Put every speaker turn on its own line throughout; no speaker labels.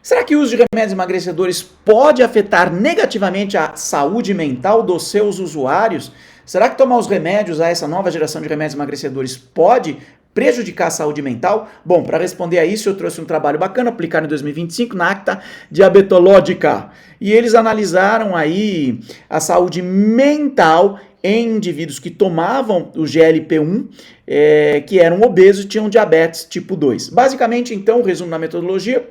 Será que o uso de remédios emagrecedores pode afetar negativamente a saúde mental dos seus usuários? Será que tomar os remédios, essa nova geração de remédios emagrecedores, pode prejudicar a saúde mental? Bom, para responder a isso, eu trouxe um trabalho bacana aplicado em 2025 na Acta Diabetológica. E eles analisaram aí a saúde mental em indivíduos que tomavam o GLP-1, que eram obesos e tinham diabetes tipo 2. Basicamente, então, resumo na metodologia,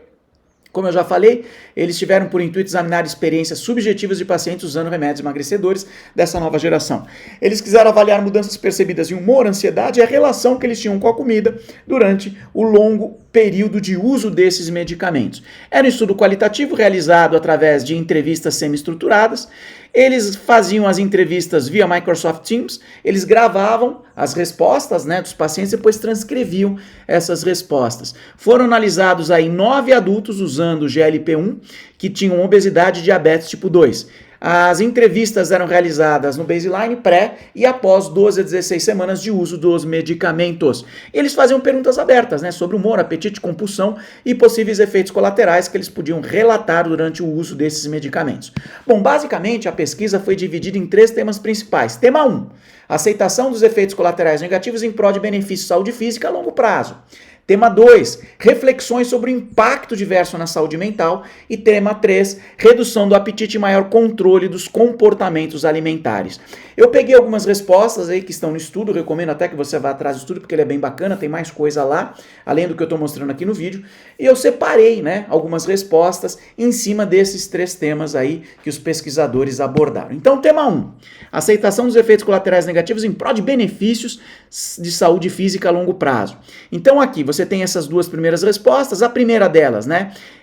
como eu já falei, eles tiveram por intuito examinar experiências subjetivas de pacientes usando remédios emagrecedores dessa nova geração. Eles quiseram avaliar mudanças percebidas em humor, ansiedade e a relação que eles tinham com a comida durante o longo período de uso desses medicamentos. Era um estudo qualitativo realizado através de entrevistas semi-estruturadas. Eles faziam as entrevistas via Microsoft Teams, eles gravavam as respostas, dos pacientes e depois transcreviam essas respostas. Foram analisados aí 9 adultos usando o GLP-1 que tinham obesidade e diabetes tipo 2. As entrevistas eram realizadas no baseline, pré e após 12 a 16 semanas de uso dos medicamentos. Eles faziam perguntas abertas, sobre humor, apetite, compulsão e possíveis efeitos colaterais que eles podiam relatar durante o uso desses medicamentos. Bom, basicamente a pesquisa foi dividida em 3 temas principais. Tema 1, aceitação dos efeitos colaterais negativos em prol de benefício de saúde física a longo prazo. Tema 2, reflexões sobre o impacto diverso na saúde mental. E tema 3, redução do apetite e maior controle dos comportamentos alimentares. Eu peguei algumas respostas aí que estão no estudo, recomendo até que você vá atrás do estudo, porque ele é bem bacana, tem mais coisa lá, além do que eu estou mostrando aqui no vídeo. E eu separei, algumas respostas em cima desses 3 temas aí que os pesquisadores abordaram. Então, tema 1, aceitação dos efeitos colaterais negativos em prol de benefícios de saúde física a longo prazo. Então, aqui você tem essas 2 primeiras respostas. A primeira delas,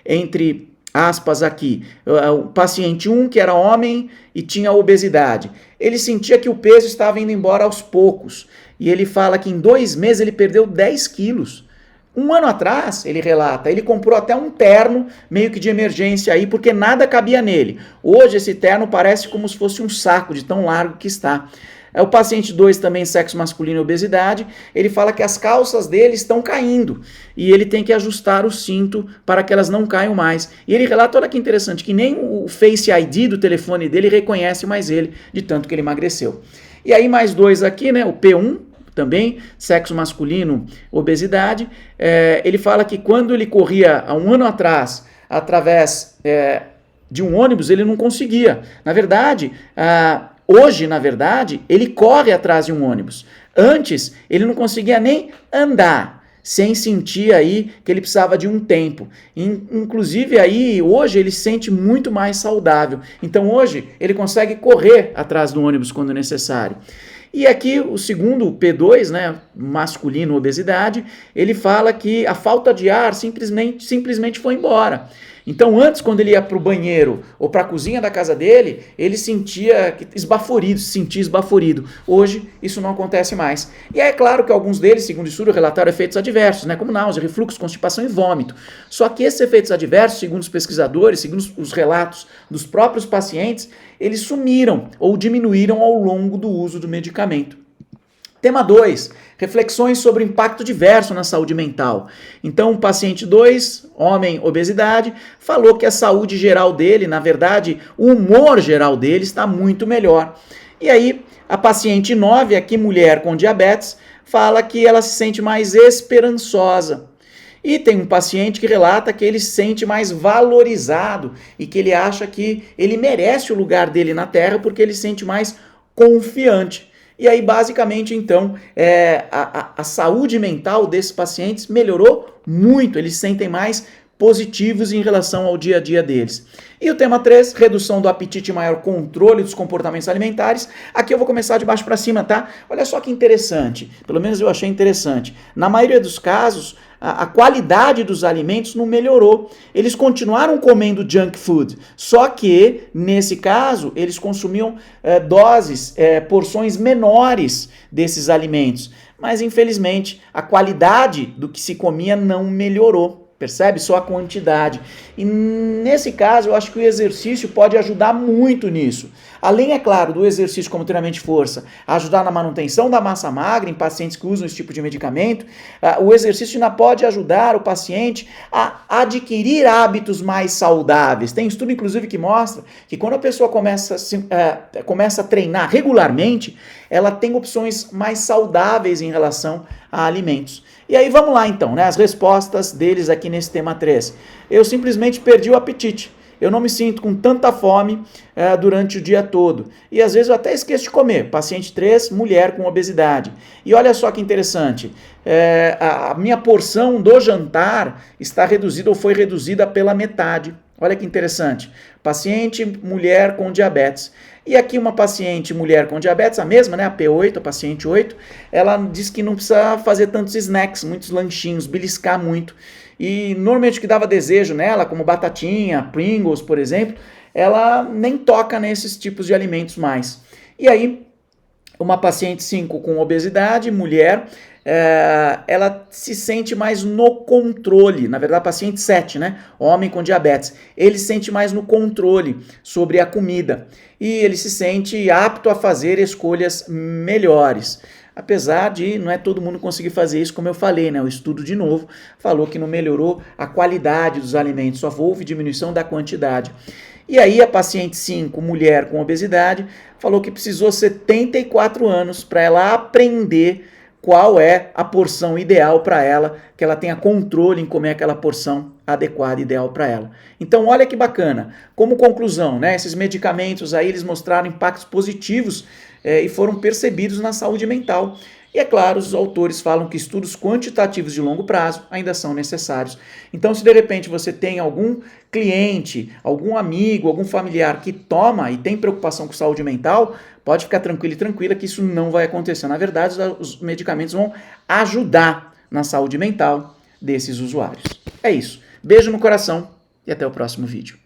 entre aspas aqui, o paciente 1, que era homem e tinha obesidade. Ele sentia que o peso estava indo embora aos poucos. E ele fala que em 2 meses ele perdeu 10 quilos. Um ano atrás, ele relata, ele comprou até um terno meio que de emergência aí, porque nada cabia nele. Hoje esse terno parece como se fosse um saco de tão largo que está. O paciente 2 também, sexo masculino e obesidade, ele fala que as calças dele estão caindo e ele tem que ajustar o cinto para que elas não caiam mais. E ele relata, olha que interessante, que nem o Face ID do telefone dele reconhece mais ele, de tanto que ele emagreceu. E aí mais 2 aqui, o P1, também, sexo masculino, obesidade, ele fala que quando ele corria há um ano atrás, através de um ônibus, ele não conseguia. Na verdade, hoje, ele corre atrás de um ônibus. Antes, ele não conseguia nem andar, sem sentir aí que ele precisava de um tempo. Inclusive, aí, hoje, ele se sente muito mais saudável. Então, hoje, ele consegue correr atrás do ônibus quando necessário. E aqui, o segundo P2, masculino, obesidade, ele fala que a falta de ar simplesmente foi embora. Então, antes, quando ele ia para o banheiro ou para a cozinha da casa dele, ele se sentia esbaforido. Hoje, isso não acontece mais. E é claro que alguns deles, segundo o estudo, relataram efeitos adversos, como náusea, refluxo, constipação e vômito. Só que esses efeitos adversos, segundo os pesquisadores, segundo os relatos dos próprios pacientes, eles sumiram ou diminuíram ao longo do uso do medicamento. Tema 2, reflexões sobre o impacto diverso na saúde mental. Então, o paciente 2, homem, obesidade, falou que a saúde geral dele, na verdade, o humor geral dele está muito melhor. E aí, a paciente 9, aqui mulher com diabetes, fala que ela se sente mais esperançosa. E tem um paciente que relata que ele se sente mais valorizado e que ele acha que ele merece o lugar dele na Terra porque ele se sente mais confiante. E aí, basicamente, então, a saúde mental desses pacientes melhorou muito, eles se sentem mais positivos em relação ao dia a dia deles. E o tema 3, redução do apetite e maior controle dos comportamentos alimentares. Aqui eu vou começar de baixo para cima, tá? Olha só que interessante, pelo menos eu achei interessante. Na maioria dos casos, a qualidade dos alimentos não melhorou. Eles continuaram comendo junk food, só que, nesse caso, eles consumiam porções menores desses alimentos. Mas, infelizmente, a qualidade do que se comia não melhorou. Percebe? Só a quantidade. E nesse caso, eu acho que o exercício pode ajudar muito nisso. Além, é claro, do exercício como treinamento de força, ajudar na manutenção da massa magra em pacientes que usam esse tipo de medicamento, o exercício ainda pode ajudar o paciente a adquirir hábitos mais saudáveis. Tem estudo, inclusive, que mostra que quando a pessoa começa a treinar regularmente, ela tem opções mais saudáveis em relação a alimentos. E aí vamos lá então, né? As respostas deles aqui nesse tema 3. Eu simplesmente perdi o apetite. Eu não me sinto com tanta fome durante o dia todo. E às vezes eu até esqueço de comer. Paciente 3, mulher com obesidade. E olha só que interessante. A minha porção do jantar está reduzida ou foi reduzida pela metade. Olha que interessante. Paciente mulher com diabetes. E aqui uma paciente mulher com diabetes, a mesma, né, a P8, a paciente 8, ela diz que não precisa fazer tantos snacks, muitos lanchinhos, beliscar muito. E normalmente o que dava desejo nela, como batatinha, Pringles, por exemplo, ela nem toca nesses tipos de alimentos mais. E aí, uma paciente 5 com obesidade, mulher, ela se sente mais no controle. Na verdade, paciente 7, né? Homem com diabetes. Ele se sente mais no controle sobre a comida. E ele se sente apto a fazer escolhas melhores. Apesar de não é todo mundo conseguir fazer isso, como eu falei, né? O estudo, de novo, falou que não melhorou a qualidade dos alimentos, só houve diminuição da quantidade. E aí a paciente 5, mulher com obesidade, falou que precisou 74 anos para ela aprender qual é a porção ideal para ela, que ela tenha controle em comer aquela porção adequada, ideal para ela. Então, olha que bacana. Como conclusão, né, esses medicamentos aí, eles mostraram impactos positivos e foram percebidos na saúde mental. E é claro, os autores falam que estudos quantitativos de longo prazo ainda são necessários. Então, se de repente você tem algum cliente, algum amigo, algum familiar que toma e tem preocupação com saúde mental, pode ficar tranquilo e tranquila que isso não vai acontecer. Na verdade, os medicamentos vão ajudar na saúde mental desses usuários. É isso. Beijo no coração e até o próximo vídeo.